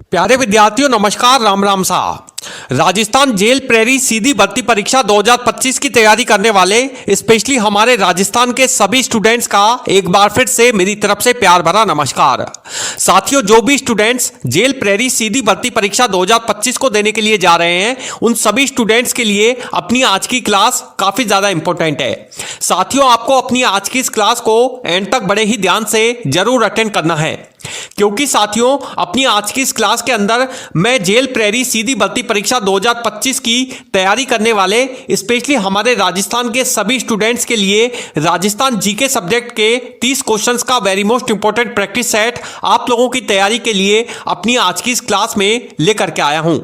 प्यारे विद्यार्थियों नमस्कार, राम राम सा। राजस्थान जेल प्रेरी सीधी भर्ती परीक्षा 2025 की तैयारी करने वाले स्पेशली हमारे राजस्थान के सभी स्टूडेंट्स का एक बार फिर से मेरी तरफ से प्यार भरा नमस्कार। साथियों, जो भी स्टूडेंट्स जेल प्रेरी सीधी भर्ती परीक्षा 2025 को देने के लिए जा रहे हैं, उन सभी स्टूडेंट्स के लिए अपनी आज की क्लास काफी ज्यादा इंपॉर्टेंट है। साथियों, आपको अपनी आज की इस क्लास को एंड तक बड़े ही ध्यान से जरूर अटेंड करना है, क्योंकि साथियों अपनी आज की इस क्लास के अंदर मैं जेल प्रेरी सीधी भर्ती परीक्षा 2025 की तैयारी करने वाले स्पेशली हमारे राजस्थान के सभी स्टूडेंट्स के लिए राजस्थान जीके सब्जेक्ट के 30 क्वेश्चंस का very most important practice set आप लोगों की तैयारी के लिए अपनी आज की इस क्लास में लेकर के आया हूं।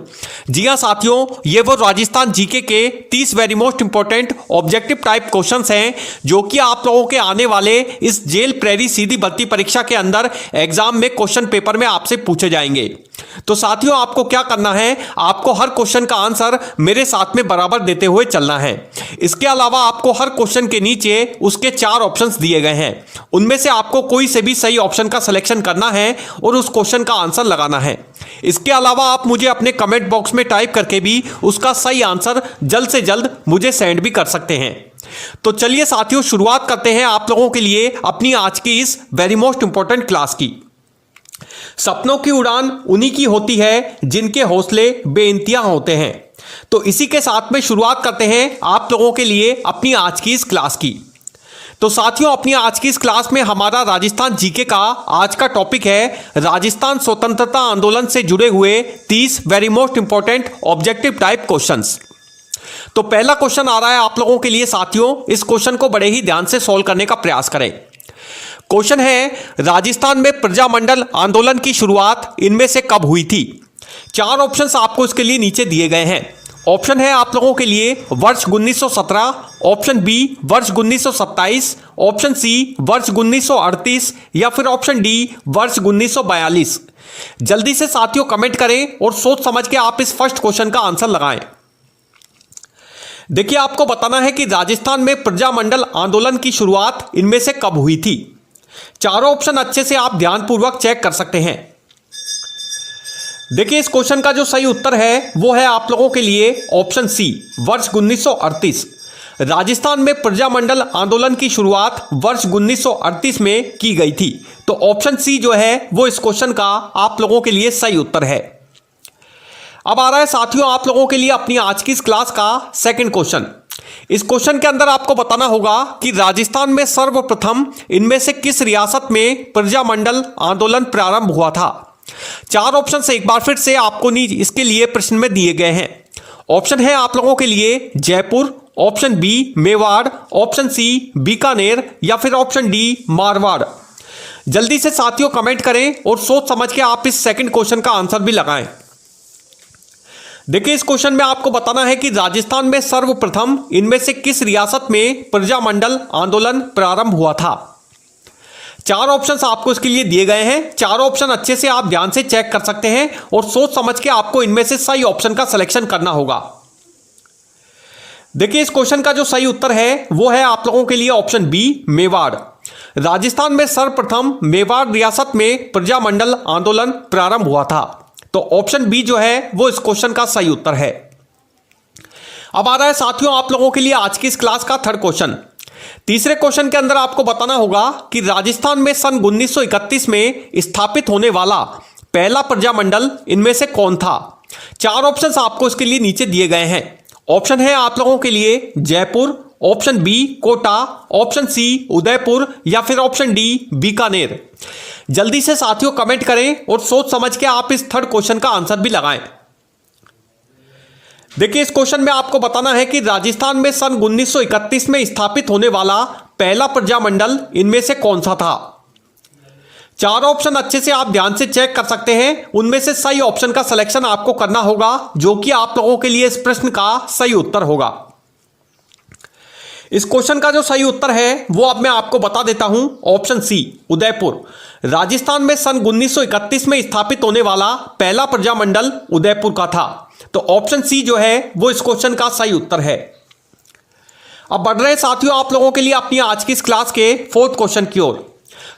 जी हां साथियों, ये वो राजस्थान जीके के 30 very most important objective type questions हैं जो कि आप लोगों के आने वाले इस जेल प्रेरी सीधी भर्ती परीक्षा के अंदर एग्जाम में क्वेश्चन पेपर में आपसे पूछे जाएंगे। तो साथियों, आपको क्या करना है, आपको हर क्वेश्चन का आंसर मेरे साथ में बराबर देते हुए चलना है। इसके अलावा आपको हर क्वेश्चन के नीचे उसके 4 ऑप्शंस दिए गए हैं, उनमें से आपको कोई से भी सही ऑप्शन का सिलेक्शन करना है और उस क्वेश्चन का आंसर लगाना है। इसके अलावा आप मुझे अपने कमेंट बॉक्स में टाइप करके भी उसका सही आंसर जल्द से जल्द मुझे सेंड भी कर सकते हैं। तो चलिए साथियों, शुरुआत करते हैं आप लोगों के लिए अपनी आज की इस वेरी मोस्ट इंपॉर्टेंट क्लास की। सपनों की उड़ान उन्हीं की होती है जिनके हौसले बेइंतहा होते हैं। तो इसी के साथ में शुरुआत करते हैं आप लोगों के लिए अपनी आज की इस क्लास की। तो साथियों, अपनी आज की इस क्लास में हमारा राजस्थान जीके का आज का टॉपिक है राजस्थान स्वतंत्रता आंदोलन से जुड़े हुए 30 very most important objective type questions. तो पहला क्वेश्चन आ रहा है आप लोगों के लिए साथियों, इस क्वेश्चन को बड़े ही ध्यान से सॉल्व करने का प्रयास करें। क्वेश्चन है, राजस्थान में प्रजामंडल आंदोलन की शुरुआत इनमें से कब हुई थी? 4 ऑप्शंस आपको इसके लिए नीचे दिए गए हैं। ऑप्शन है आप लोगों के लिए वर्ष 1917, ऑप्शन बी वर्ष 1927, ऑप्शन सी वर्ष 1938 या फिर ऑप्शन डी वर्ष 1942। जल्दी से साथियों कमेंट करें और सोच समझ के आप इस फर्स्ट क्वेश्चन का आंसर लगाएं। देखिए, आपको बताना है कि राजस्थान में प्रजामंडल आंदोलन की शुरुआत इनमें से कब हुई थी। चारों ऑप्शन अच्छे से आप ध्यानपूर्वक चेक कर सकते हैं। देखिए, इस क्वेश्चन का जो सही उत्तर है वो है आप लोगों के लिए ऑप्शन सी वर्ष 1938। राजस्थान में प्रजामंडल आंदोलन की शुरुआत वर्ष 1938 में की गई थी। तो ऑप्शन सी जो है वो इस क्वेश्चन का आप लोगों के लिए सही उत्तर है। अब आ रहा है साथियों आप लोगों के लिए अपनी आज की इस क्लास का सेकंड क्वेश्चन। इस क्वेश्चन के अंदर आपको बताना होगा कि राजस्थान में सर्वप्रथम इनमें से किस रियासत में प्रजामंडल आंदोलन प्रारंभ हुआ था। 4 ऑप्शन एक बार फिर से आपको इसके लिए प्रश्न में दिए गए हैं। ऑप्शन है आप लोगों के लिए Jaipur, option B Mewar, option C Bikaner या फिर ऑप्शन डी मारवाड़। जल्दी से साथियों कमेंट करें और सोच समझ के आप इस सेकंड क्वेश्चन का आंसर भी लगाएं। देखिए, इस क्वेश्चन में आपको बताना है कि राजस्थान में सर्वप्रथम इनमें से किस रियासत में प्रजामंडल आंदोलन प्रारंभ हुआ था। 4 ऑप्शंस आपको इसके लिए दिए गए हैं। 4 ऑप्शन अच्छे से आप ध्यान से चेक कर सकते हैं और सोच समझ के आपको इनमें से सही ऑप्शन का सिलेक्शन करना होगा। देखिए, इस क्वेश्चन का जो सही उत्तर है वो है आप लोगों के लिए ऑप्शन बी मेवाड़। राजस्थान में सर्वप्रथम मेवाड़ रियासत में प्रजामंडल आंदोलन प्रारंभ हुआ था। तो ऑप्शन बी जो है वो इस क्वेश्चन का सही उत्तर है। अब आ रहा है साथियों आप लोगों के लिए आज की इस क्लास का थर्ड क्वेश्चन। तीसरे क्वेश्चन के अंदर आपको बताना होगा कि राजस्थान में सन 1931 में स्थापित होने वाला पहला प्रजामंडल इनमें से कौन था। 4 ऑप्शंस आपको इसके लिए नीचे दिए गए हैं। ऑप्शन है आप लोगों के लिए Jaipur, option B Kota, option C Udaipur या फिर ऑप्शन डी बीकानेर। जल्दी से साथियों कमेंट करें और सोच समझ के आप इस थर्ड क्वेश्चन का आंसर भी लगाएं। देखिए, इस क्वेश्चन में आपको बताना है कि राजस्थान में सन 1931 में स्थापित होने वाला पहला प्रजामंडल इनमें से कौन सा था। 4 ऑप्शन अच्छे से आप ध्यान से चेक कर सकते हैं। उनमें से सही ऑप्शन का सिलेक्शन आपको करना होगा जो कि आप लोगों के लिए इस प्रश्न का सही उत्तर होगा। इस क्वेश्चन का जो सही उत्तर है वो अब मैं आपको बता देता हूं, ऑप्शन सी उदयपुर। राजस्थान में सन 1931 में स्थापित होने वाला पहला प्रजामंडल उदयपुर का था। तो ऑप्शन सी जो है वो इस क्वेश्चन का सही उत्तर है। अब बढ़ रहे साथियों आप लोगों के लिए अपनी आज की इस क्लास के फोर्थ क्वेश्चन की ओर।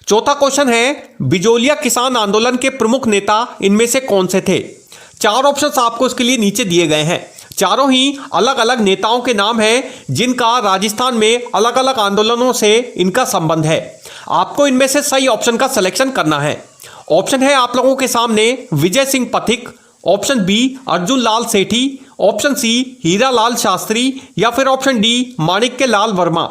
चौथा क्वेश्चन है बिजोलिया किसान आंदोलन के प्रमुख नेता इनमें से कौन से थे। चार ऑप्शंस आपको इसके लिए नीचे दिए गए हैं। चारों ही अलग अलग नेताओं के नाम हैं जिनका राजस्थान में अलग अलग आंदोलनों से इनका संबंध है। आपको इनमें से सही ऑप्शन का सिलेक्शन करना है। ऑप्शन है आप लोगों के सामने Vijay Singh Pathik, option B Arjun Lal Sethi, option C Hira Lal Shastri या फिर ऑप्शन डी माणिक्य लाल वर्मा।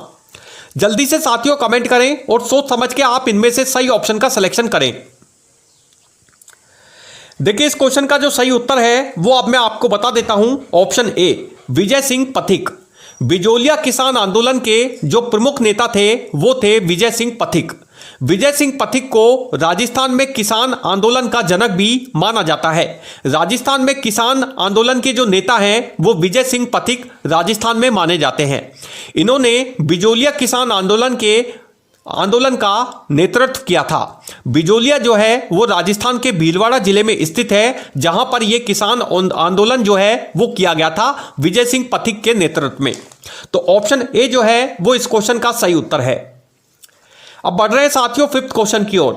जल्दी से साथियों कमेंट करें और सोच समझ के आप इनमें से सही ऑप्शन का सिलेक्शन करें। देखिए इस क्वेश्चन का जो सही उत्तर है वो अब मैं आपको बता देता हूं। Option A Vijay Singh Pathik. बिजोलिया किसान आंदोलन के जो प्रमुख नेता थे वो थे विजय सिंह पथिक। विजय सिंह पथिक को राजस्थान में किसान आंदोलन का जनक भी माना जाता है। राजस्थान में किसान आंदोलन के जो नेता हैं वो विजय सिंह पथिक राजस्थान में माने जाते हैं। इन्होंने बिजोलिया किसान आंदोलन का नेतृत्व किया था। बिजोलिया जो है वो राजस्थान के भीलवाड़ा जिले में स्थित है, जहां पर यह किसान आंदोलन जो है वो किया गया था विजय सिंह पथिक के नेतृत्व में। तो ऑप्शन ए जो है वो इस क्वेश्चन का सही उत्तर है। अब बढ़ रहे हैं साथियों फिफ्थ क्वेश्चन की ओर।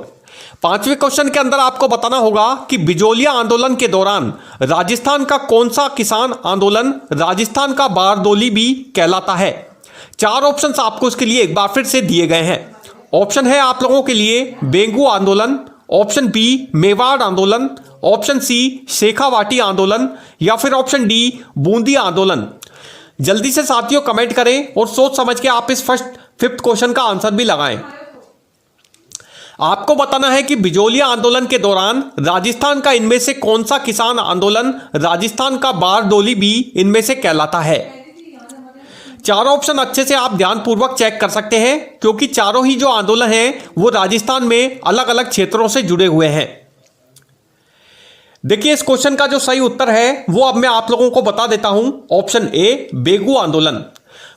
पांचवें क्वेश्चन के अंदर आपको बताना होगा कि बिजोलिया आंदोलन के दौरान राजस्थान का कौन सा किसान आंदोलन राजस्थान का बारदोली भी कहलाता है। चार ऑप्शंस आपको इसके लिए एक बार फिर से दिए गए हैं। ऑप्शन है आप लोगों के लिए बेंगू आंदोलन, ऑप्शन बी मेवाड़ आंदोलन, ऑप्शन सी शेखावाटी आंदोलन या फिर ऑप्शन डी बूंदी आंदोलन। जल्दी से साथियों कमेंट करें और सोच समझ के आप इस फिफ्थ क्वेश्चन का आंसर भी लगाएं। आपको बताना है कि बिजोलिया आंदोलन के दौरान राजस्थान का इनमें से कौन सा किसान आंदोलन राजस्थान का बारदोली भी इनमें से कहलाता है। चारों ऑप्शन अच्छे से आप ध्यानपूर्वक चेक कर सकते हैं क्योंकि चारों ही जो आंदोलन हैं वो राजस्थान में अलग अलग क्षेत्रों से जुड़े हुए हैं। देखिए इस क्वेश्चन का जो सही उत्तर है वो अब मैं आप लोगों को बता देता हूं। ऑप्शन ए बेगू आंदोलन।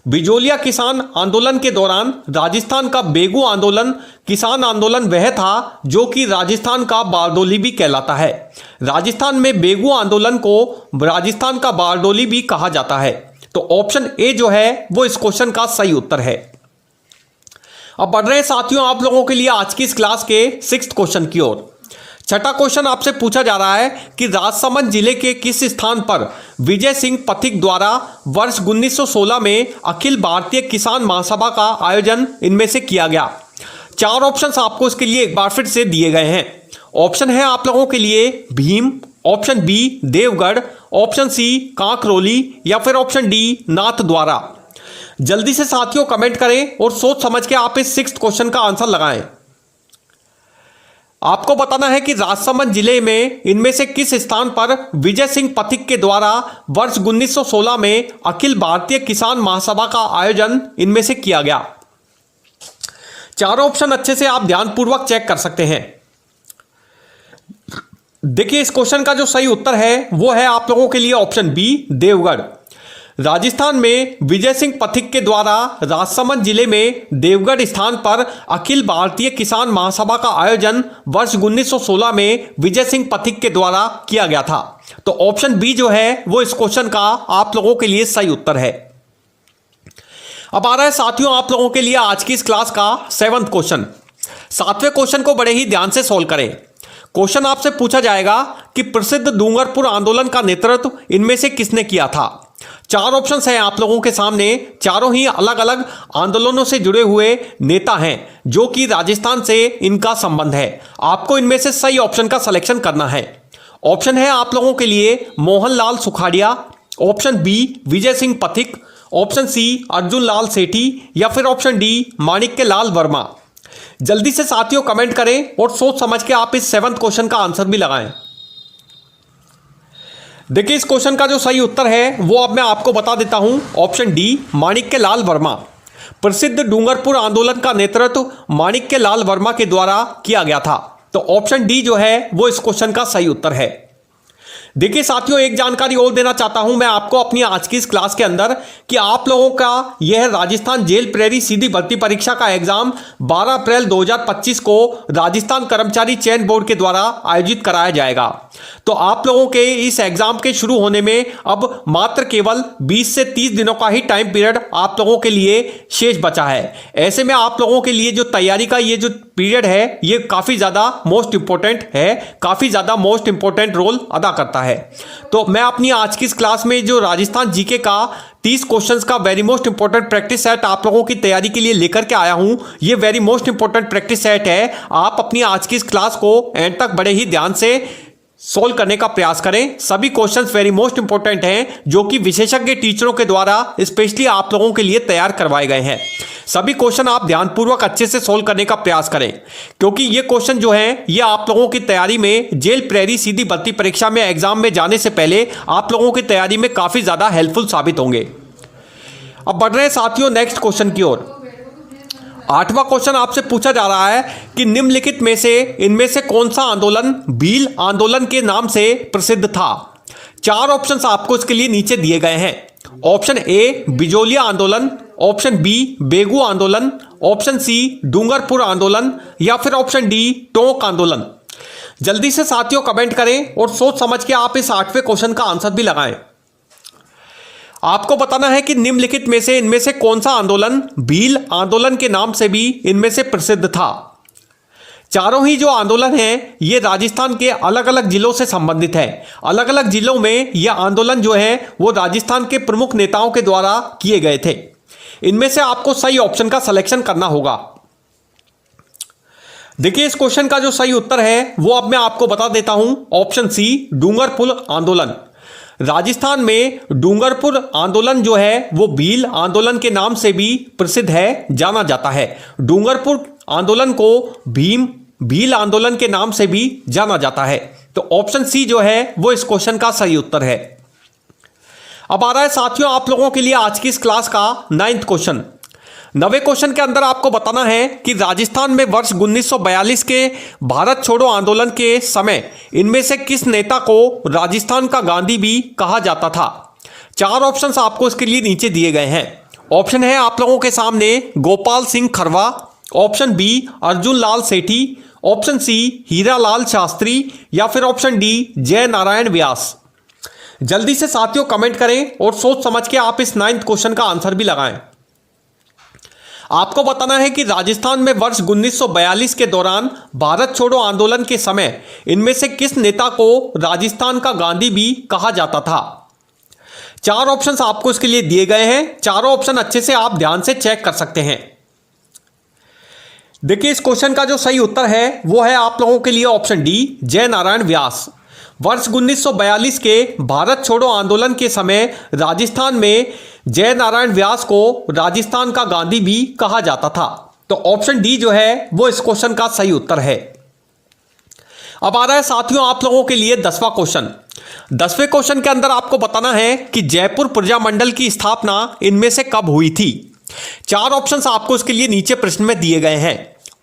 बिजोलिया किसान आंदोलन के दौरान राजस्थान का बेगू आंदोलन किसान आंदोलन वह था जो कि राजस्थान का बारदोली भी कहलाता है। राजस्थान में बेगू आंदोलन को राजस्थान का बारदोली भी कहा जाता है। तो ऑप्शन ए जो है वो इस क्वेश्चन का सही उत्तर है। अब बढ़ रहे हैं साथियों आप लोगों के लिए आज की इस क्लास के सिक्स्थ क्वेश्चन की ओर। छठा क्वेश्चन आपसे पूछा जा रहा है कि राजसमंद जिले के किस स्थान पर विजय सिंह पथिक द्वारा वर्ष 1916 में अखिल भारतीय किसान महासभा का आयोजन इनमें से किया गया। चार ऑप्शंस आपको इसके लिए एक बार फिर से दिए गए हैं। ऑप्शन है आप लोगों के लिए Bhim, option B Deogarh, option C Kankroli या फिर ऑप्शन डी नाथ द्वारा। जल्दी से साथियों कमेंट करें और सोच समझ के आप इस सिक्स्थ क्वेश्चन का आंसर लगाएं। आपको बताना है कि राजसमंद जिले में इनमें से किस स्थान पर विजय सिंह पथिक के द्वारा वर्ष 1916 में अखिल भारतीय किसान महासभा का आयोजन इनमें से किया गया। चारों ऑप्शन अच्छे से आप ध्यानपूर्वक चेक कर सकते हैं। देखिए इस क्वेश्चन का जो सही उत्तर है वो है आप लोगों के लिए ऑप्शन बी देवगढ़। राजस्थान में विजय सिंह पथिक के द्वारा राजसमंद जिले में देवगढ़ स्थान पर अखिल भारतीय किसान महासभा का आयोजन वर्ष 1916 में विजय सिंह पथिक के द्वारा किया गया था। तो ऑप्शन बी जो है वो इस क्वेश्चन का आप लोगों के लिए सही उत्तर है। अब आ रहा है साथियों आप लोगों के लिए आज की इस क्लास का सेवंथ क्वेश्चन। सातवें क्वेश्चन को बड़े ही ध्यान से सॉल्व करें। क्वेश्चन आपसे पूछा जाएगा कि प्रसिद्ध डूंगरपुर आंदोलन का नेतृत्व इनमें से किसने किया था। चार ऑप्शंस हैं आप लोगों के सामने। चारों ही अलग अलग आंदोलनों से जुड़े हुए नेता हैं जो कि राजस्थान से इनका संबंध है। आपको इनमें से सही ऑप्शन का सिलेक्शन करना है। ऑप्शन है आप लोगों के लिए Mohanlal Sukhadia, option B Vijay Singh Pathik, option C Arjun Lal सेठी या फिर ऑप्शन डी माणिक्य लाल वर्मा। जल्दी से साथियों कमेंट करें और सोच समझ के आप इस सेवंथ क्वेश्चन का आंसर भी लगाएं। देखिए इस क्वेश्चन का जो सही उत्तर है वो अब मैं आपको बता देता हूं। ऑप्शन डी माणिक्य लाल वर्मा। प्रसिद्ध डूंगरपुर आंदोलन का नेतृत्व माणिक्य लाल वर्मा के द्वारा किया गया था। तो ऑप्शन डी जो है वो इस क्वेश्चन का सही उत्तर है। देखिए साथियों एक जानकारी और देना चाहता हूं मैं आपको अपनी आज की इस क्लास के अंदर कि आप लोगों का यह राजस्थान जेल प्रेरी सीधी भर्ती परीक्षा का एग्जाम 12 अप्रैल 2025 को राजस्थान कर्मचारी चयन बोर्ड के द्वारा आयोजित कराया जाएगा। तो आप लोगों के इस एग्जाम के शुरू होने में अब मात्र केवल 20 से 30 दिनों का ही टाइम पीरियड आप लोगों के लिए शेष बचा है। ऐसे में आप लोगों के लिए जो तैयारी का ये जो पीरियड है ये काफ़ी ज़्यादा मोस्ट इंपॉर्टेंट है, काफ़ी ज़्यादा मोस्ट इंपॉर्टेंट रोल अदा करता है। तो मैं अपनी आज की इस क्लास में जो राजस्थान जीके का 30 क्वेश्चंस का very most important practice set आप लोगों की तैयारी के लिए लेकर के आया हूं। ये very most important practice set है। आप अपनी आज की इस क्लास को एंड तक बड़े ही ध्यान से सोल्व करने का प्रयास करें। सभी क्वेश्चंस वेरी मोस्ट इंपॉर्टेंट हैं जो कि विशेषज्ञ टीचरों के द्वारा स्पेशली आप लोगों के लिए तैयार करवाए गए हैं। सभी क्वेश्चन आप ध्यानपूर्वक अच्छे से सोल्व करने का प्रयास करें, क्योंकि ये क्वेश्चन जो है ये आप लोगों की तैयारी में जेल प्रहरी सीधी भर्ती परीक्षा में एग्जाम में जाने से पहले आप लोगों की तैयारी में काफी ज्यादा हेल्पफुल साबित होंगे। अब बढ़ रहे हैं साथियों नेक्स्ट क्वेश्चन की ओर। 8वां क्वेश्चन आपसे पूछा जा रहा है कि निम्नलिखित में से इनमें से कौन सा आंदोलन भील आंदोलन के नाम से प्रसिद्ध था। 4 ऑप्शंस आपको इसके लिए नीचे दिए गए हैं। ऑप्शन ए बिजोलिया आंदोलन, ऑप्शन बी बेगू आंदोलन, ऑप्शन सी डूंगरपुर आंदोलन या फिर ऑप्शन डी टोंक आंदोलन। जल्दी से साथियों कमेंट करें और सोच समझ के आप इस 8वें क्वेश्चन का आंसर भी लगाएं। आपको बताना है कि निम्नलिखित में से इनमें से कौन सा आंदोलन भील आंदोलन के नाम से भी इनमें से प्रसिद्ध था। चारों ही जो आंदोलन हैं ये राजस्थान के अलग अलग जिलों से संबंधित है। अलग अलग जिलों में यह आंदोलन जो है वो राजस्थान के प्रमुख नेताओं के द्वारा किए गए थे। इनमें से आपको सही ऑप्शन का सिलेक्शन करना होगा। देखिए इस क्वेश्चन का जो सही उत्तर है वो अब मैं आपको बता देता हूं। ऑप्शन सी डूंगरपुर आंदोलन। राजस्थान में डूंगरपुर आंदोलन जो है वो भील आंदोलन के नाम से भी प्रसिद्ध है, जाना जाता है। डूंगरपुर आंदोलन को भील आंदोलन के नाम से भी जाना जाता है। तो ऑप्शन सी जो है वो इस क्वेश्चन का सही उत्तर है। अब आ रहा है साथियों आप लोगों के लिए आज की इस क्लास का 9वां क्वेश्चन। 9वें क्वेश्चन के अंदर आपको बताना है कि राजस्थान में वर्ष 1942 के भारत छोड़ो आंदोलन के समय इनमें से किस नेता को राजस्थान का गांधी भी कहा जाता था। 4 ऑप्शंस आपको इसके लिए नीचे दिए गए हैं। ऑप्शन है आप लोगों के सामने Gopal Singh Kharwa, option B Arjun Lal Sethi, option C Hira Lal Shastri या फिर ऑप्शन डी जय नारायण व्यास। जल्दी से साथियों कमेंट करें और सोच समझ के आप इस 9वें क्वेश्चन का आंसर भी लगाएं। आपको बताना है कि राजस्थान में वर्ष 1942 के दौरान भारत छोड़ो आंदोलन के समय इनमें से किस नेता को राजस्थान का गांधी भी कहा जाता था। 4 ऑप्शंस आपको इसके लिए दिए गए हैं। चारों ऑप्शन अच्छे से आप ध्यान से चेक कर सकते हैं। देखिए इस क्वेश्चन का जो सही उत्तर है वो है आप लोगों के लिए ऑप्शन डी जय नारायण व्यास। वर्ष 1942 के भारत छोड़ो आंदोलन के समय राजस्थान में जय नारायण व्यास को राजस्थान का गांधी भी कहा जाता था। तो ऑप्शन डी जो है वो इस क्वेश्चन का सही उत्तर है। अब आ रहा है साथियों आप लोगों के लिए 10वां क्वेश्चन। 10वें क्वेश्चन के अंदर आपको बताना है कि जयपुर प्रजामंडल की स्थापना इनमें से कब हुई थी। 4 ऑप्शंस आपको इसके लिए नीचे प्रश्न में दिए गए हैं।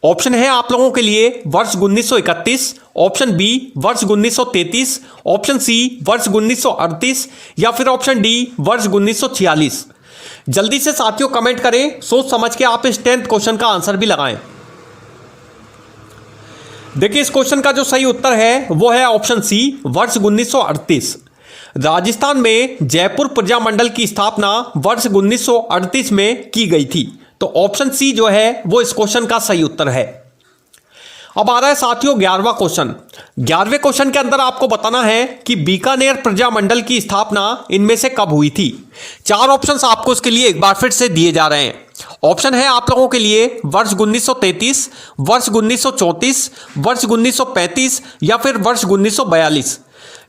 ऑप्शन है आप लोगों के लिए वर्ष 1931, ऑप्शन बी वर्ष 1933, ऑप्शन सी वर्ष 1938 या फिर ऑप्शन डी वर्ष 1946। जल्दी से साथियों कमेंट करें, सोच समझ के आप इस 10th क्वेश्चन का आंसर भी लगाएं। देखिए इस क्वेश्चन का जो सही उत्तर है वो है ऑप्शन सी वर्ष 1938। राजस्थान में जयपुर प्रजामंडल की स्थापना वर्ष 1938 में की गई थी। तो ऑप्शन सी जो है वो इस क्वेश्चन का सही उत्तर है। अब आ रहा है साथियों 11वां क्वेश्चन। 11वें क्वेश्चन के अंदर आपको बताना है कि बीकानेर प्रजामंडल की स्थापना इनमें से कब हुई थी। 4 ऑप्शंस आपको इसके लिए एक बार फिर से दिए जा रहे हैं। ऑप्शन है आप लोगों के लिए वर्ष 1933, वर्ष 1934, वर्ष 1935 या फिर वर्ष 1942।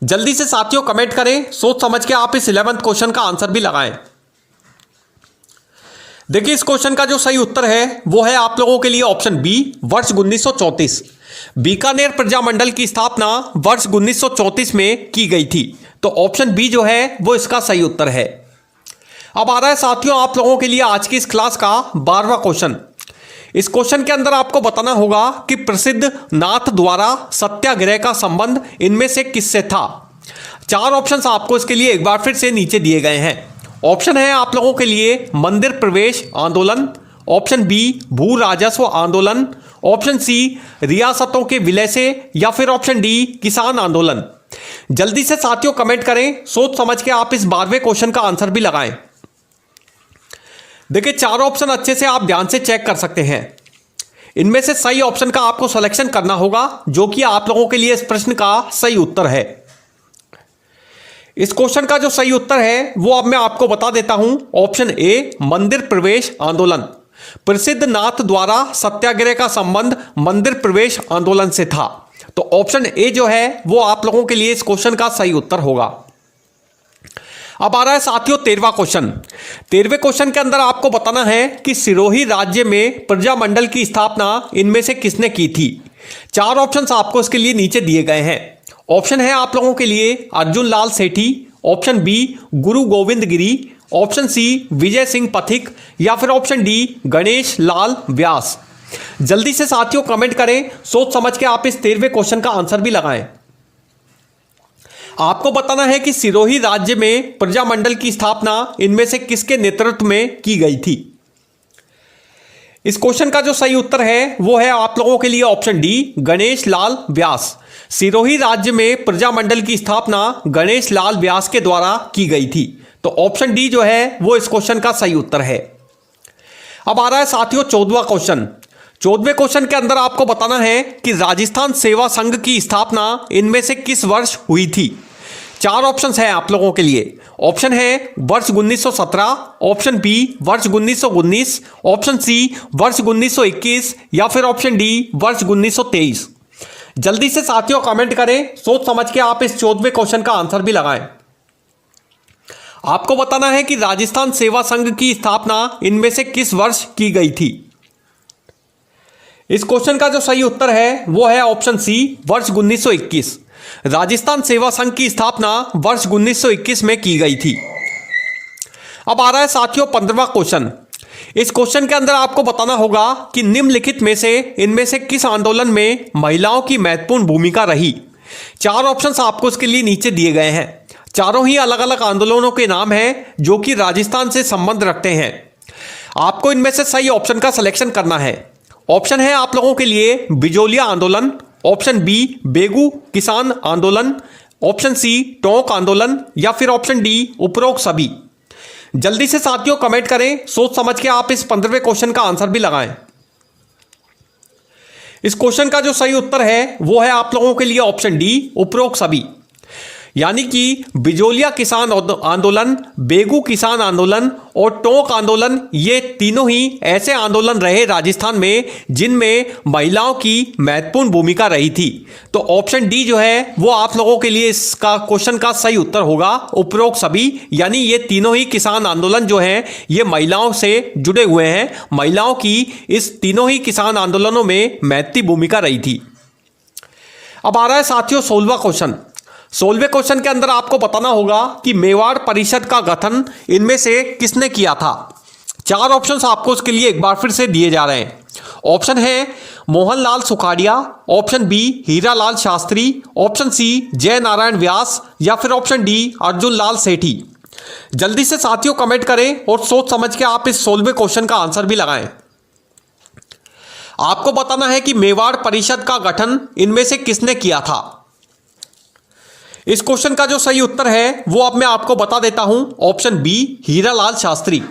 जल्दी से साथियों कमेंट करें, सोच समझ के आप इस 11th क्वेश्चन का आंसर भी लगाएं। देखिए इस क्वेश्चन का जो सही उत्तर है वो है आप लोगों के लिए ऑप्शन बी वर्ष 1934। बीकानेर प्रजामंडल की स्थापना वर्ष 1934 में की गई थी। तो ऑप्शन बी जो है वो इसका सही उत्तर है। अब आ रहा है साथियों आप लोगों के लिए आज की इस क्लास का 12वां क्वेश्चन। इस क्वेश्चन के अंदर आपको बताना होगा कि प्रसिद्ध नाथ द्वारा सत्याग्रह का संबंध इनमें से किससे था। 4 ऑप्शंस आपको इसके लिए एक बार फिर से नीचे दिए गए हैं। ऑप्शन है आप लोगों के लिए मंदिर प्रवेश आंदोलन, ऑप्शन बी भू राजस्व आंदोलन, ऑप्शन सी रियासतों के विलय से या फिर ऑप्शन डी किसान आंदोलन। जल्दी से साथियों कमेंट करें, सोच समझ के आप इस 12वें क्वेश्चन का आंसर भी लगाएं। देखिए 4 ऑप्शन अच्छे से आप ध्यान से चेक कर सकते हैं। इनमें से सही ऑप्शन का आपको सिलेक्शन करना होगा, जो कि आप लोगों के लिए इस प्रश्न का सही उत्तर है। इस क्वेश्चन का जो सही उत्तर है वो अब मैं आपको बता देता हूं। ऑप्शन ए, मंदिर प्रवेश आंदोलन। प्रसिद्ध नाथ द्वारा सत्याग्रह का संबंध मंदिर प्रवेश आंदोलन से था। तो ऑप्शन ए जो है वो आप लोगों के लिए इस क्वेश्चन का सही उत्तर होगा। अब आ रहा है साथियों 13वां क्वेश्चन। 13वें क्वेश्चन के अंदर आपको बताना है कि सिरोही राज्य में प्रजामंडल की स्थापना इनमें से किसने की थी। 4 ऑप्शंस आपको इसके लिए नीचे दिए गए हैं। ऑप्शन है आप लोगों के लिए अर्जुन लाल सेठी, ऑप्शन बी गुरु गोविंद गिरी, ऑप्शन सी विजय सिंह पथिक, या फिर ऑप्शन डी गणेश लाल व्यास। जल्दी से साथियों कमेंट करें, सोच समझ के आप इस 13वें क्वेश्चन का आंसर भी लगाएं। आपको बताना है कि सिरोही राज्य में प्रजामंडल की स्थापना इनमें से किसके नेतृत्व में की गई थी। इस क्वेश्चन का जो सही उत्तर है वो है आप लोगों के लिए ऑप्शन डी गणेश लाल व्यास। सिरोही राज्य में प्रजामंडल की स्थापना गणेश लाल व्यास के द्वारा की गई थी। तो ऑप्शन डी जो है वो इस क्वेश्चन का सही उत्तर है। अब आ रहा है साथियों 14वां क्वेश्चन। 14वें क्वेश्चन के अंदर आपको बताना है कि राजस्थान सेवा संघ की स्थापना इनमें से किस वर्ष हुई थी। 4 ऑप्शंस हैं आप लोगों के लिए। ऑप्शन है वर्ष 1917, ऑप्शन बी वर्ष 1919, ऑप्शन सी वर्ष 1921, या फिर ऑप्शन डी वर्ष 1923। जल्दी से साथियों कमेंट करें, सोच समझ के आप इस 14वें क्वेश्चन का आंसर भी लगाएं। आपको बताना है कि राजस्थान सेवा संघ की स्थापना इनमें से किस वर्ष की गई थी। इस क्वेश्चन का जो सही उत्तर है वो है ऑप्शन सी वर्ष 1921। राजस्थान सेवा संघ की स्थापना वर्ष 1921 में की गई थी। अब आ रहा है साथियों 15वां क्वेश्चन। इस क्वेश्चन के अंदर आपको बताना होगा कि निम्नलिखित में से इनमें से किस आंदोलन में महिलाओं की महत्वपूर्ण भूमिका रही। 4 ऑप्शंस आपको इसके लिए नीचे दिए गए हैं। चारों ही अलग अलग आंदोलनों के नाम हैं जो कि राजस्थान से संबंध रखते हैं। आपको इनमें से सही ऑप्शन का सिलेक्शन करना है। ऑप्शन है आप लोगों के लिए बिजोलिया आंदोलन, ऑप्शन बी बेगू किसान आंदोलन, ऑप्शन सी टोंक आंदोलन, या फिर ऑप्शन डी उपरोक्त सभी। जल्दी से साथियों कमेंट करें, सोच समझ के आप इस 15वें क्वेश्चन का आंसर भी लगाएं। इस क्वेश्चन का जो सही उत्तर है वो है आप लोगों के लिए ऑप्शन डी उपरोक्त सभी। यानी कि बिजोलिया किसान आंदोलन, बेगू किसान आंदोलन और टोंक आंदोलन, ये तीनों ही ऐसे आंदोलन रहे राजस्थान में जिनमें महिलाओं की महत्वपूर्ण भूमिका रही थी। तो ऑप्शन डी जो है वो आप लोगों के लिए इसका क्वेश्चन का सही उत्तर होगा, उपरोक्त सभी। यानी ये तीनों ही किसान आंदोलन जो हैं ये महिलाओं से जुड़े हुए हैं। महिलाओं की इस तीनों ही किसान आंदोलनों में महत्वपूर्ण भूमिका रही थी। अब आ रहा है साथियों 16वां क्वेश्चन। 16वें क्वेश्चन के अंदर आपको बताना होगा कि मेवाड़ परिषद का गठन इनमें से किसने किया था। 4 ऑप्शंस आपको इसके लिए एक बार फिर से दिए जा रहे हैं। Option A Mohanlal Sukhadia, option B Hiralal Shastri, option C Jai Narayan Vyas, या फिर ऑप्शन डी अर्जुन लाल सेठी। जल्दी से साथियों कमेंट करें और सोच समझ के आप इस 16वें क्वेश्चन का आंसर भी लगाएं। आपको बताना है कि मेवाड़ परिषद का गठन इनमें से किसने किया था। इस क्वेश्चन का जो सही उत्तर है वो अब मैं आपको बता देता हूं। Option B Hiralal Shastri.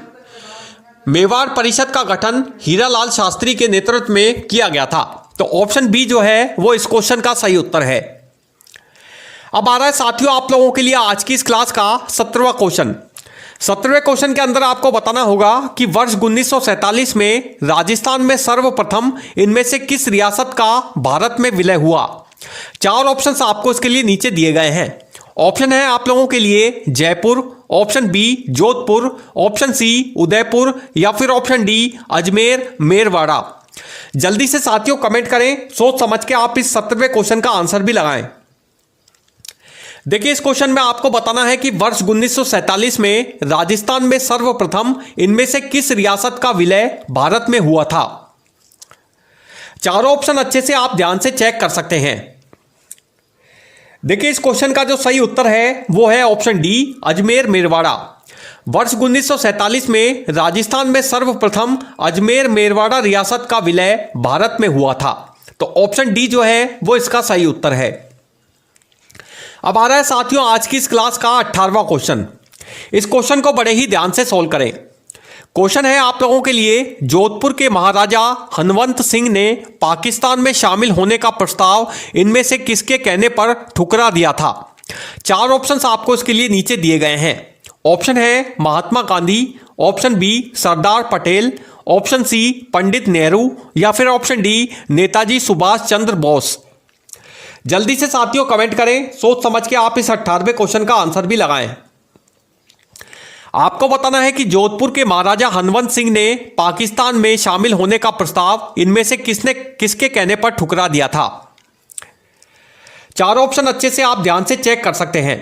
मेवाड़ परिषद का गठन हीरालाल शास्त्री के नेतृत्व में किया गया था। तो ऑप्शन बी जो है वो इस क्वेश्चन का सही उत्तर है। अब आ रहा है साथियों आप लोगों के लिए आज की इस क्लास का 17वां क्वेश्चन। 17वें क्वेश्चन के अंदर आपको बताना होगा कि वर्ष 1947 में राजस्थान में सर्वप्रथम इनमें से किस रियासत का भारत में विलय हुआ। 4 ऑप्शंस आपको इसके लिए नीचे दिए गए हैं। ऑप्शन है आप लोगों के लिए Jaipur, option B Jodhpur, option C Udaipur, या फिर ऑप्शन डी अजमेर मेरवाड़ा। जल्दी से साथियों कमेंट करें, सोच समझ के आप इस 17वें क्वेश्चन का आंसर भी लगाएं। देखिए इस क्वेश्चन में आपको बताना है कि वर्ष 1947 में राजस्थान में सर्वप्रथम इनमें से किस रियासत का विलय भारत में हुआ था। चारों ऑप्शन अच्छे से आप ध्यान से चेक कर सकते हैं। देखिए इस क्वेश्चन का जो सही उत्तर है वो है ऑप्शन डी अजमेर मेरवाड़ा। वर्ष 1947 में राजस्थान में सर्वप्रथम अजमेर मेरवाड़ा रियासत का विलय भारत में हुआ था। तो ऑप्शन डी जो है वो इसका सही उत्तर है। अब आ रहा है साथियों आज की इस क्लास का 18वां क्वेश्चन। इस क्वेश्चन को बड़े ही ध्यान से सॉल्व करें। क्वेश्चन है आप लोगों के लिए, जोधपुर के महाराजा हनवंत सिंह ने पाकिस्तान में शामिल होने का प्रस्ताव इनमें से किसके कहने पर ठुकरा दिया था? 4 ऑप्शंस आपको इसके लिए नीचे दिए गए हैं। ऑप्शन है Mahatma Gandhi, option B Sardar Patel, option C Pandit Nehru या फिर ऑप्शन डी नेताजी सुभाष चंद्र बोस। जल्दी से साथियों कमेंट करें, सोच समझ के आप इस 18वें क्वेश्चन का आंसर भी लगाएं। आपको बताना है कि जोधपुर के महाराजा हनवंत सिंह ने पाकिस्तान में शामिल होने का प्रस्ताव इनमें से किसके कहने पर ठुकरा दिया था? 4 ऑप्शन अच्छे से आप ध्यान से चेक कर सकते हैं।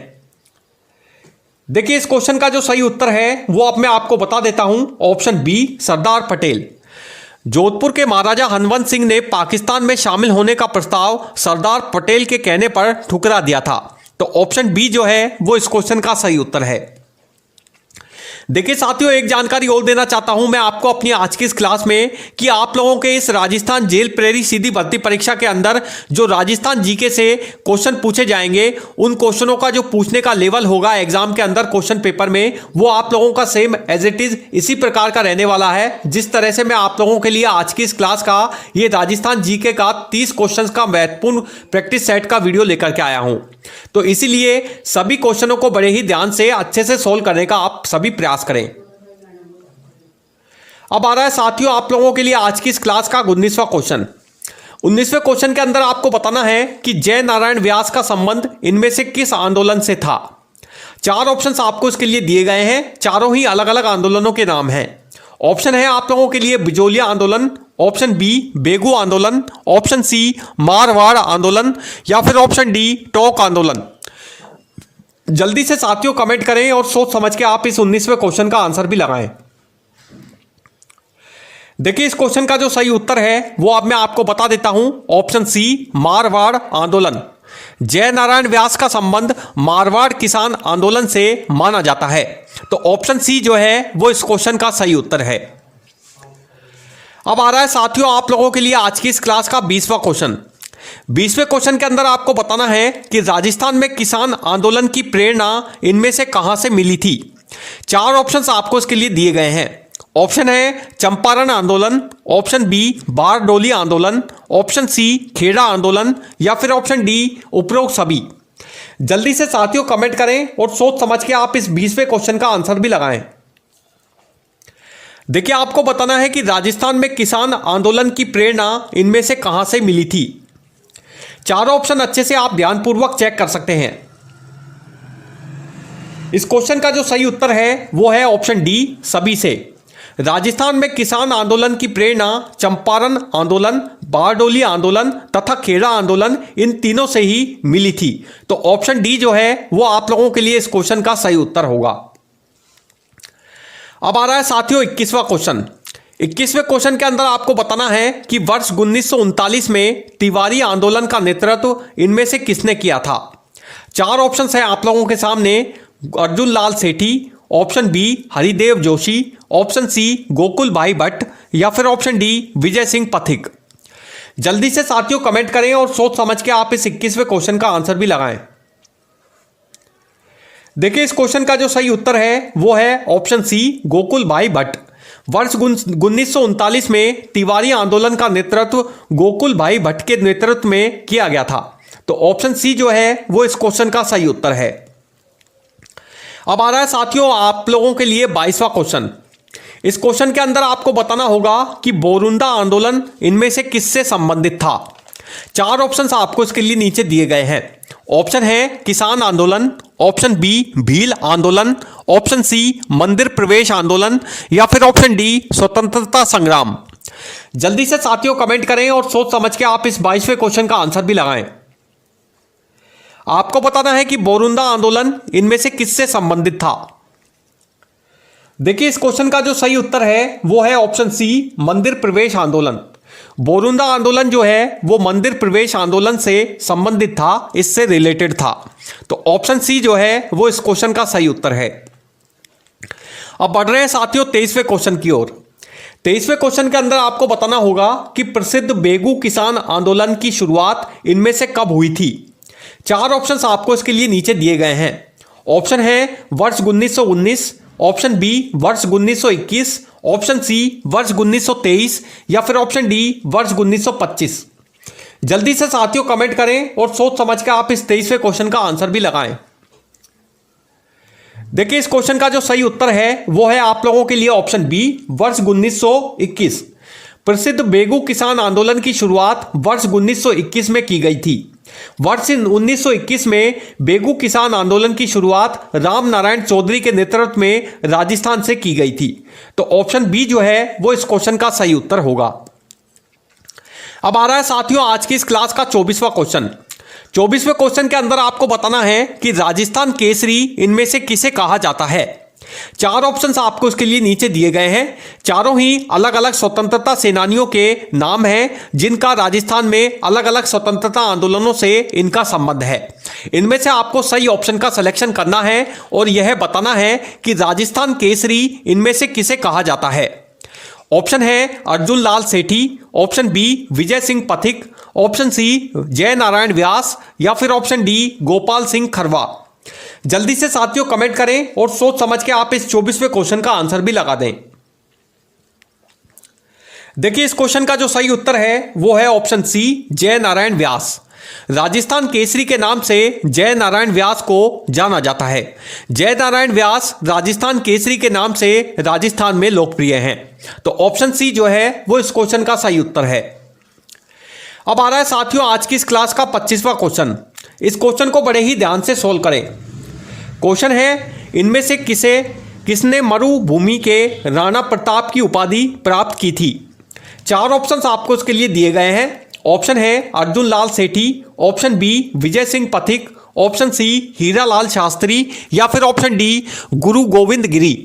देखिए इस क्वेश्चन का जो सही उत्तर है वो अब मैं आपको बता देता हूं। Option B Sardar Patel. जोधपुर के महाराजा हनवंत सिंह ने पाकिस्तान में शामिल होने का प्रस्ताव सरदार पटेल के कहने पर ठुकरा दिया था। तो ऑप्शन बी जो है वो इस क्वेश्चन का सही उत्तर है। देखिए साथियों, एक जानकारी और देना चाहता हूं मैं आपको अपनी आज की इस क्लास में कि आप लोगों के इस राजस्थान जेल प्रेरी सीधी भर्ती परीक्षा के अंदर जो राजस्थान जीके से क्वेश्चन पूछे जाएंगे, उन क्वेश्चनों का जो पूछने का लेवल होगा एग्जाम के अंदर क्वेश्चन पेपर में, वो आप लोगों का सेम एज इट इज इसी प्रकार का रहने वाला है। जिस तरह से मैं आप लोगों के लिए आज की इस क्लास का ये राजस्थान जीके का 30 क्वेश्चन का महत्वपूर्ण प्रैक्टिस सेट का वीडियो लेकर के आया हूं, तो इसीलिए सभी क्वेश्चनों को बड़े ही ध्यान से अच्छे से सोल्व करने का आप सभी प्रयास करें। अब आ रहा है साथियों आप लोगों के लिए आज की इस क्लास का 19वां क्वेश्चन। 19वें क्वेश्चन के अंदर आपको बताना है कि जय नारायण व्यास का संबंध इनमें से किस आंदोलन से था? 4 ऑप्शंस आपको इसके लिए दिए गए हैं, चारों ही अलग अलग आंदोलनों के नाम हैं। ऑप्शन है आप लोगों के लिए बिजोलिया आंदोलन, ऑप्शन बी बेगू आंदोलन, ऑप्शन सी मारवाड़ आंदोलन या फिर ऑप्शन डी टोक आंदोलन। जल्दी से साथियों कमेंट करें और सोच समझ के आप इस 19वें क्वेश्चन का आंसर भी लगाएं। देखिए इस क्वेश्चन का जो सही उत्तर है वो अब मैं आपको बता देता हूं। ऑप्शन सी मारवाड़ आंदोलन। जय नारायण व्यास का संबंध मारवाड़ किसान आंदोलन से माना जाता है। तो ऑप्शन सी जो है वो इस क्वेश्चन का सही उत्तर है। अब आ रहा है साथियों आप लोगों के लिए आज की इस क्लास का 20वां क्वेश्चन। 20वें क्वेश्चन के अंदर आपको बताना है कि राजस्थान में किसान आंदोलन की प्रेरणा इनमें से कहां से मिली थी? 4 ऑप्शंस आपको इसके लिए दिए गए हैं। ऑप्शन है चंपारण आंदोलन, ऑप्शन बी बारडोली आंदोलन, ऑप्शन सी खेड़ा आंदोलन या फिर ऑप्शन डी उपरोक्त सभी। जल्दी से साथियों कमेंट करें और सोच समझ के आप इस 20वें क्वेश्चन का आंसर भी लगाएं। देखिए आपको बताना है कि राजस्थान में किसान आंदोलन की प्रेरणा इनमें से कहां से मिली थी। 4 ऑप्शन अच्छे से आप ध्यानपूर्वक चेक कर सकते हैं। इस क्वेश्चन का जो सही उत्तर है वो है ऑप्शन डी सभी से। राजस्थान में किसान आंदोलन की प्रेरणा चंपारण आंदोलन, बारडोली आंदोलन तथा खेड़ा आंदोलन इन तीनों से ही मिली थी। तो ऑप्शन डी जो है वो आप लोगों के लिए इस क्वेश्चन का सही उत्तर होगा। अब आ रहा है साथियों 21वां क्वेश्चन। 21वें क्वेश्चन के अंदर आपको बताना है कि वर्ष 1939 में तिवारी आंदोलन का नेतृत्व इनमें से किसने किया था? 4 ऑप्शन है आप लोगों के सामने। Arjun Lal Sethi, option B Haridev Joshi, option C Gokul Bhai Bhatt या फिर ऑप्शन डी विजय सिंह पथिक। जल्दी से साथियों कमेंट करें और सोच समझ के आप इस 21वें क्वेश्चन का आंसर भी लगाएं। देखिए इस क्वेश्चन का जो सही उत्तर है वो है ऑप्शन सी गोकुल भाई भट्ट। वर्ष 1939 में तिवारी आंदोलन का नेतृत्व गोकुल भाई भट्ट के नेतृत्व में किया गया था। तो ऑप्शन सी जो है वो इस क्वेश्चन का सही उत्तर है। अब आ रहा है साथियों आप लोगों के लिए 22वां क्वेश्चन। इस क्वेश्चन के अंदर आपको बताना होगा कि बोरुंदा आंदोलन इनमें से किससे संबंधित था। 4 ऑप्शंस आपको इसके लिए नीचे दिए गए हैं। ऑप्शन है किसान आंदोलन, ऑप्शन बी भील आंदोलन, ऑप्शन सी मंदिर प्रवेश आंदोलन या फिर ऑप्शन डी स्वतंत्रता संग्राम। जल्दी से साथियों कमेंट करें और सोच समझ के आप इस 22वें क्वेश्चन का आंसर भी लगाएं। आपको बताना है कि बोरुंदा आंदोलन इनमें से किससे संबंधित था। देखिए इस क्वेश्चन का जो सही उत्तर है वो है ऑप्शन सी मंदिर प्रवेश आंदोलन। बोरुंदा आंदोलन जो है वो मंदिर प्रवेश आंदोलन से संबंधित था, इससे रिलेटेड था। तो ऑप्शन सी जो है वो इस क्वेश्चन का सही उत्तर है। अब बढ़ रहे हैं साथियों 23वें क्वेश्चन की ओर। 23वें क्वेश्चन के अंदर आपको बताना होगा कि प्रसिद्ध बेगू किसान आंदोलन की शुरुआत इनमें से कब हुई थी। 4 ऑप्शंस आपको इसके लिए नीचे दिए गए हैं। ऑप्शन है वर्ष 1919, ऑप्शन बी वर्ष 1921, ऑप्शन सी वर्ष 1923 या फिर ऑप्शन डी वर्ष 1925। जल्दी से साथियों कमेंट करें और सोच समझ के आप इस 23वें क्वेश्चन का आंसर भी लगाएं। देखिए इस क्वेश्चन का जो सही उत्तर है वो है आप लोगों के लिए ऑप्शन बी वर्ष 1921। प्रसिद्ध बेगू किसान आंदोलन की शुरुआत वर्ष 1921 में की गई थी। वर्ष 1921 में बेगू किसान आंदोलन की शुरुआत राम नारायण चौधरी के नेतृत्व में राजस्थान से की गई थी। तो ऑप्शन बी जो है वो इस क्वेश्चन का सही उत्तर होगा। अब आ रहा है साथियों आज की इस क्लास का 24वां क्वेश्चन। 24वें क्वेश्चन के अंदर आपको बताना है कि राजस्थान केसरी इनमें से किसे कहा जाता है। चार ऑप्शंस आपको इसके लिए नीचे दिए गए हैं। चारों ही अलग अलग स्वतंत्रता सेनानियों के नाम हैं जिनका राजस्थान में अलग अलग स्वतंत्रता आंदोलनों से इनका संबंध है। इनमें से आपको सही ऑप्शन का सिलेक्शन करना है और यह बताना है कि राजस्थान केसरी इनमें से किसे कहा जाता है। ऑप्शन है Arjun Lal Sethi, option B Vijay Singh Pathik, option C Jai Narayan Vyas या फिर ऑप्शन डी गोपाल सिंह खरवा। जल्दी से साथियों कमेंट करें और सोच समझ के आप इस 24वें क्वेश्चन का आंसर भी लगा दें। देखिए इस क्वेश्चन का जो सही उत्तर है वो है ऑप्शन सी जय नारायण व्यास। राजस्थान केसरी के नाम से जय नारायण व्यास को जाना जाता है। जय नारायण व्यास राजस्थान केसरी के नाम से राजस्थान में लोकप्रिय हैं। तो ऑप्शन सी जो है वो इस क्वेश्चन का सही उत्तर है। अब आ रहा है साथियों आज की इस क्लास का 25वां क्वेश्चन। इस क्वेश्चन को बड़े ही ध्यान से सोल्व करें। क्वेश्चन है इनमें से किसने मरुभूमि के राणा प्रताप की उपाधि प्राप्त की थी। चार ऑप्शंस आपको इसके लिए दिए गए हैं। ऑप्शन है Arjun Lal Sethi, option B Vijay Singh Pathik, option C Hira Lal Shastri या फिर ऑप्शन डी गुरु गोविंद गिरी।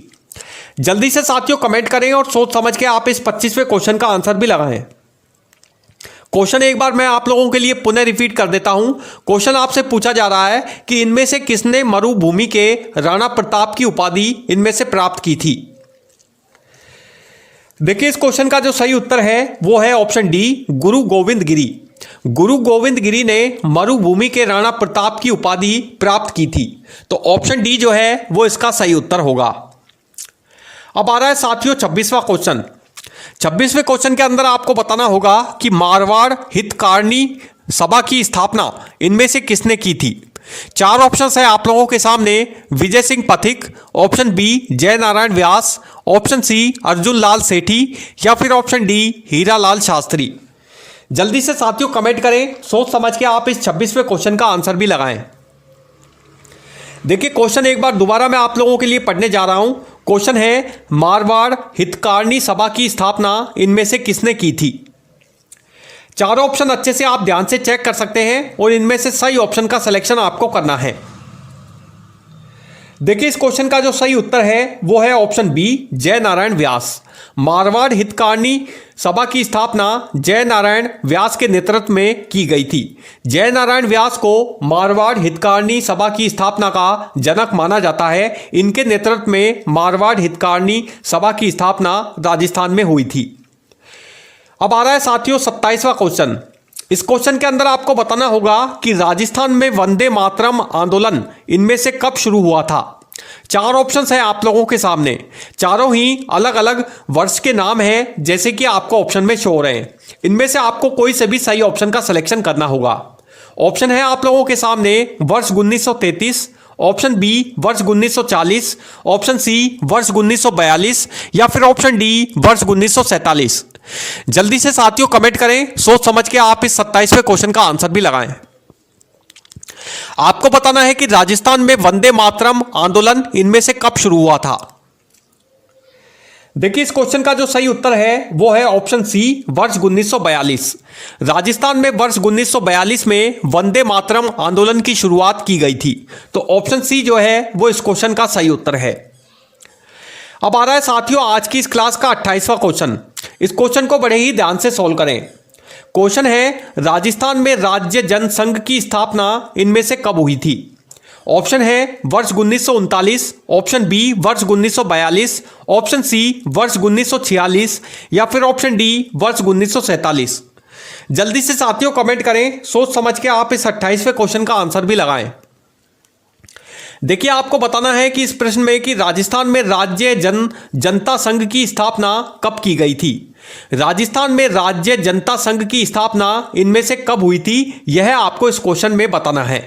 जल्दी से साथियों कमेंट करें और सोच समझ के आप इस 25वें क्वेश्चन का आंसर भी लगाएं। क्वेश्चन एक बार मैं आप लोगों के लिए पुनः रिपीट कर देता हूं। क्वेश्चन आपसे पूछा जा रहा है कि इनमें से किसने मरुभूमि के राणा प्रताप की उपाधि इनमें से प्राप्त की थी। देखिए इस क्वेश्चन का जो सही उत्तर है वो है ऑप्शन डी गुरु गोविंद गिरी। गुरु गोविंद गिरी ने मरुभूमि के राणा प्रताप की उपाधि प्राप्त की थी। तो ऑप्शन डी जो है वो इसका सही उत्तर होगा। अब आ रहा है साथियों 26वां क्वेश्चन। 26वें क्वेश्चन के अंदर आपको बताना होगा कि मारवाड़ हितकारिणी सभा की स्थापना इनमें से किसने की थी। चार ऑप्शंस है आप लोगों के सामने। विजय सिंह पथिक, ऑप्शन बी जय नारायण व्यास, ऑप्शन सी अर्जुन लाल सेठी या फिर ऑप्शन डी हीरा लाल शास्त्री। जल्दी से साथियों कमेंट करें, सोच समझ के आप इस 26वें क्वेश्चन का आंसर भी लगाएं। देखिए क्वेश्चन एक बार दोबारा मैं आप लोगों के लिए पढ़ने जा रहा हूं। क्वेश्चन है मारवाड़ हितकारिणी सभा की स्थापना इनमें से किसने की थी। चारों ऑप्शन अच्छे से आप ध्यान से चेक कर सकते हैं और इनमें से सही ऑप्शन का सिलेक्शन आपको करना है। देखिए इस क्वेश्चन का जो सही उत्तर है वो है ऑप्शन बी जय नारायण व्यास। मारवाड़ हितकारिणी सभा की स्थापना जय नारायण व्यास के नेतृत्व में की गई थी। जय नारायण व्यास को मारवाड़ हितकारिणी सभा की स्थापना का जनक माना जाता है। इनके नेतृत्व में मारवाड़ हितकारिणी सभा की स्थापना राजस्थान में हुई थी। अब आ रहा है साथियों 27वां क्वेश्चन। इस क्वेश्चन के अंदर आपको बताना होगा कि राजस्थान में वंदे मातरम आंदोलन इनमें से कब शुरू हुआ था। चार ऑप्शंस हैं आप लोगों के सामने। चारों ही अलग अलग वर्ष के नाम हैं जैसे कि आपको ऑप्शन में शो हो रहे हैं। इनमें से आपको कोई से भी सही ऑप्शन का सिलेक्शन करना होगा। ऑप्शन है आप लोगों के सामने वर्ष 1933, ऑप्शन बी वर्ष 1940, ऑप्शन सी वर्ष 1942 या फिर ऑप्शन डी वर्ष 1947। जल्दी से साथियों कमेंट करें, सोच समझ के आप इस 27वें क्वेश्चन का आंसर भी लगाएं। आपको बताना है कि राजस्थान में वंदे मातरम आंदोलन इनमें से कब शुरू हुआ था। देखिए इस क्वेश्चन का जो सही उत्तर है वो है ऑप्शन सी वर्ष 1942। राजस्थान में वर्ष 1942 में वंदे मातरम आंदोलन की शुरुआत की गई थी। तो ऑप्शन सी जो है वो इस क्वेश्चन का सही उत्तर है। अब आ रहा है साथियों आज की इस क्लास का 28वां क्वेश्चन। इस क्वेश्चन को बड़े ही ध्यान से सोल्व करें। क्वेश्चन है राजस्थान में राज्य जनसंघ की स्थापना इनमें से कब हुई थी। ऑप्शन है वर्ष 1939, ऑप्शन बी वर्ष 1942, ऑप्शन सी वर्ष 1946 या फिर ऑप्शन डी वर्ष 1947। जल्दी से साथियों कमेंट करें, सोच समझ के आप इस 28वें क्वेश्चन का आंसर भी लगाएं। देखिए, आपको बताना है कि इस प्रश्न में कि राजस्थान में राज्य जनता संघ की स्थापना कब की गई थी। राजस्थान में राज्य जनता संघ की स्थापना इनमें से कब हुई थी, यह आपको इस क्वेश्चन में बताना है।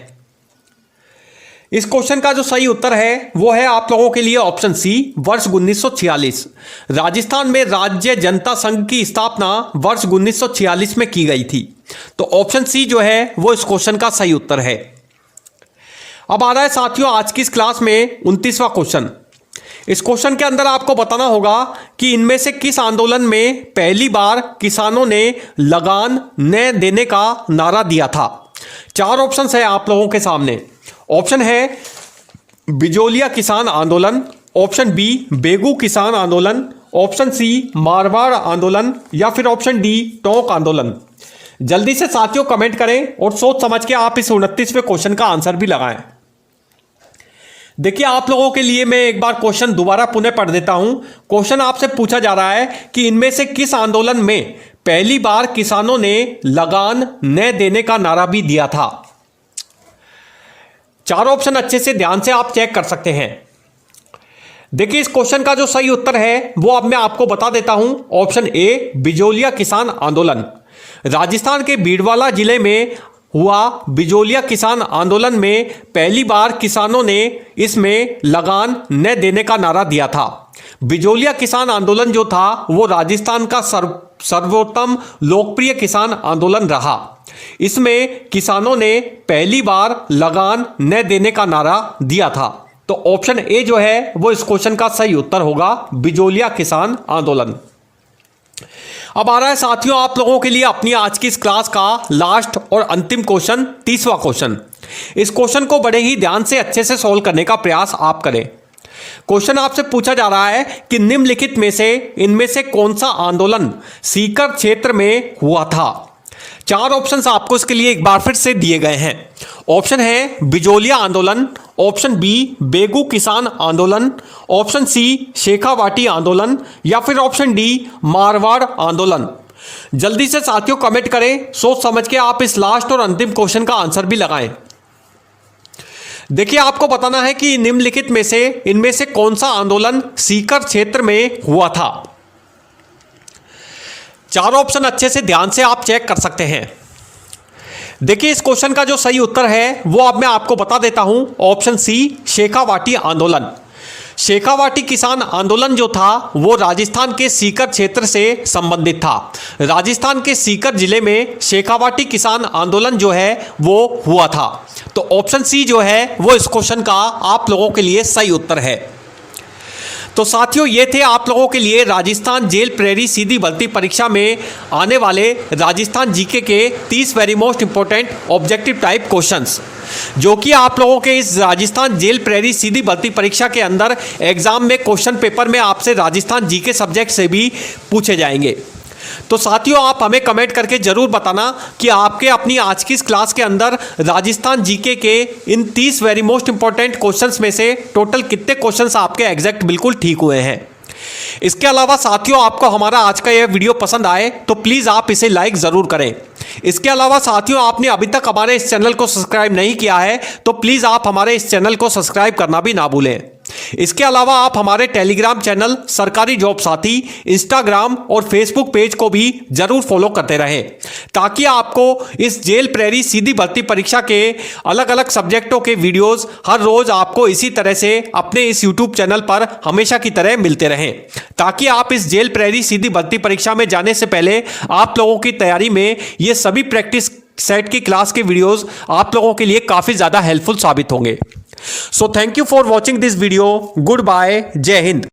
इस क्वेश्चन का जो सही उत्तर है वो है आप लोगों के लिए ऑप्शन सी, वर्ष 1946। राजस्थान में राज्य जनता संघ की स्थापना वर्ष 1946 में की गई थी। तो ऑप्शन सी जो है वो इस क्वेश्चन का सही उत्तर है। अब आ रहा है साथियों आज की इस क्लास में 29वां क्वेश्चन। इस क्वेश्चन के अंदर आपको बताना होगा कि इनमें से किस आंदोलन में पहली बार किसानों ने लगान न देने का नारा दिया था। 4 ऑप्शन है आप लोगों के सामने। ऑप्शन है बिजोलिया किसान आंदोलन, ऑप्शन बी बेगू किसान आंदोलन, ऑप्शन सी मारवाड़ आंदोलन या फिर ऑप्शन डी टोंक आंदोलन। जल्दी से साथियों कमेंट करें और सोच समझ के आप इस 29वें क्वेश्चन का आंसर भी लगाएं। देखिए, आप लोगों के लिए मैं एक बार क्वेश्चन दोबारा पुनः पढ़ देता हूं। क्वेश्चन आपसे पूछा जा रहा है कि इनमें से किस आंदोलन में पहली बार किसानों ने लगान न देने का नारा भी दिया था। 4 ऑप्शन अच्छे से ध्यान से आप चेक कर सकते हैं। देखिए, इस क्वेश्चन का जो सही उत्तर है वो अब मैं आपको बता देता हूं। ऑप्शन ए बिजोलिया किसान आंदोलन। राजस्थान के भीलवाड़ा जिले में हुआ बिजोलिया किसान आंदोलन में पहली बार किसानों ने इसमें लगान न देने का नारा दिया था। बिजोलिया किसान आंदोलन जो था वो राजस्थान का सर्वोत्तम लोकप्रिय किसान आंदोलन रहा। इसमें किसानों ने पहली बार लगान न देने का नारा दिया था। तो ऑप्शन ए जो है वो इस क्वेश्चन का सही उत्तर होगा, बिजोलिया किसान आंदोलन। अब आ रहा है साथियों आप लोगों के लिए अपनी आज की इस क्लास का लास्ट और अंतिम क्वेश्चन, 30वां क्वेश्चन। इस क्वेश्चन को बड़े ही ध्यान से अच्छे से सॉल्व करने का प्रयास आप करें। क्वेश्चन आपसे पूछा जा रहा है कि निम्नलिखित में से इनमें से कौन सा आंदोलन सीकर क्षेत्र में हुआ था। 4 ऑप्शंस आपको इसके लिए एक बार फिर से दिए गए हैं। ऑप्शन है बिजोलिया आंदोलन, ऑप्शन बी बेगू किसान आंदोलन, ऑप्शन सी शेखावाटी आंदोलन या फिर ऑप्शन डी मारवाड़ आंदोलन। जल्दी से साथियों कमेंट करें, सोच समझ के आप इस लास्ट और अंतिम क्वेश्चन का आंसर भी लगाएं। देखिए, आपको बताना है कि निम्नलिखित में से इनमें से कौन सा आंदोलन सीकर क्षेत्र में हुआ था। 4 ऑप्शन अच्छे से ध्यान से आप चेक कर सकते हैं। देखिए, इस क्वेश्चन का जो सही उत्तर है वो अब मैं आपको बता देता हूं। ऑप्शन सी शेखावाटी आंदोलन। शेखावाटी किसान आंदोलन जो था वो राजस्थान के सीकर क्षेत्र से संबंधित था। राजस्थान के सीकर जिले में शेखावाटी किसान आंदोलन जो है वो हुआ था। तो ऑप्शन सी जो है वो इस क्वेश्चन का आप लोगों के लिए सही उत्तर है। तो साथियों, ये थे आप लोगों के लिए राजस्थान जेल प्रेरी सीधी भर्ती परीक्षा में आने वाले राजस्थान जीके के 30 very most important objective type questions, जो कि आप लोगों के इस राजस्थान जेल प्रेरी सीधी भर्ती परीक्षा के अंदर एग्जाम में क्वेश्चन पेपर में आपसे राजस्थान जीके सब्जेक्ट से भी पूछे जाएंगे। तो साथियों, आप हमें कमेंट करके जरूर बताना कि आपके अपनी आज की इस क्लास के अंदर राजस्थान जीके के इन 30 वेरी मोस्ट इंपॉर्टेंट क्वेश्चंस में से टोटल कितने क्वेश्चंस आपके एग्जैक्ट बिल्कुल ठीक हुए हैं। इसके अलावा साथियों, आपको हमारा आज का यह वीडियो पसंद आए तो प्लीज़ आप इसे लाइक ज़रूर करें। इसके अलावा साथियों, आपने अभी तक हमारे इस चैनल को सब्सक्राइब नहीं किया है तो प्लीज़ आप हमारे इस चैनल को सब्सक्राइब करना भी ना भूलें। इसके अलावा आप हमारे टेलीग्राम चैनल सरकारी जॉब साथी, इंस्टाग्राम और फेसबुक पेज को भी जरूर फॉलो करते रहें, ताकि आपको इस जेल प्रेरी सीधी भर्ती परीक्षा के अलग अलग सब्जेक्टों के वीडियोस हर रोज आपको इसी तरह से अपने इस यूट्यूब चैनल पर हमेशा की तरह मिलते रहें, ताकि आप इस जेल प्रेरी सीधी भर्ती परीक्षा में जाने से पहले आप लोगों की तैयारी में ये सभी प्रैक्टिस सेट की क्लास के वीडियोस आप लोगों के लिए काफी ज्यादा हेल्पफुल साबित होंगे। So thank you for watching this video. Good bye, जय हिंद।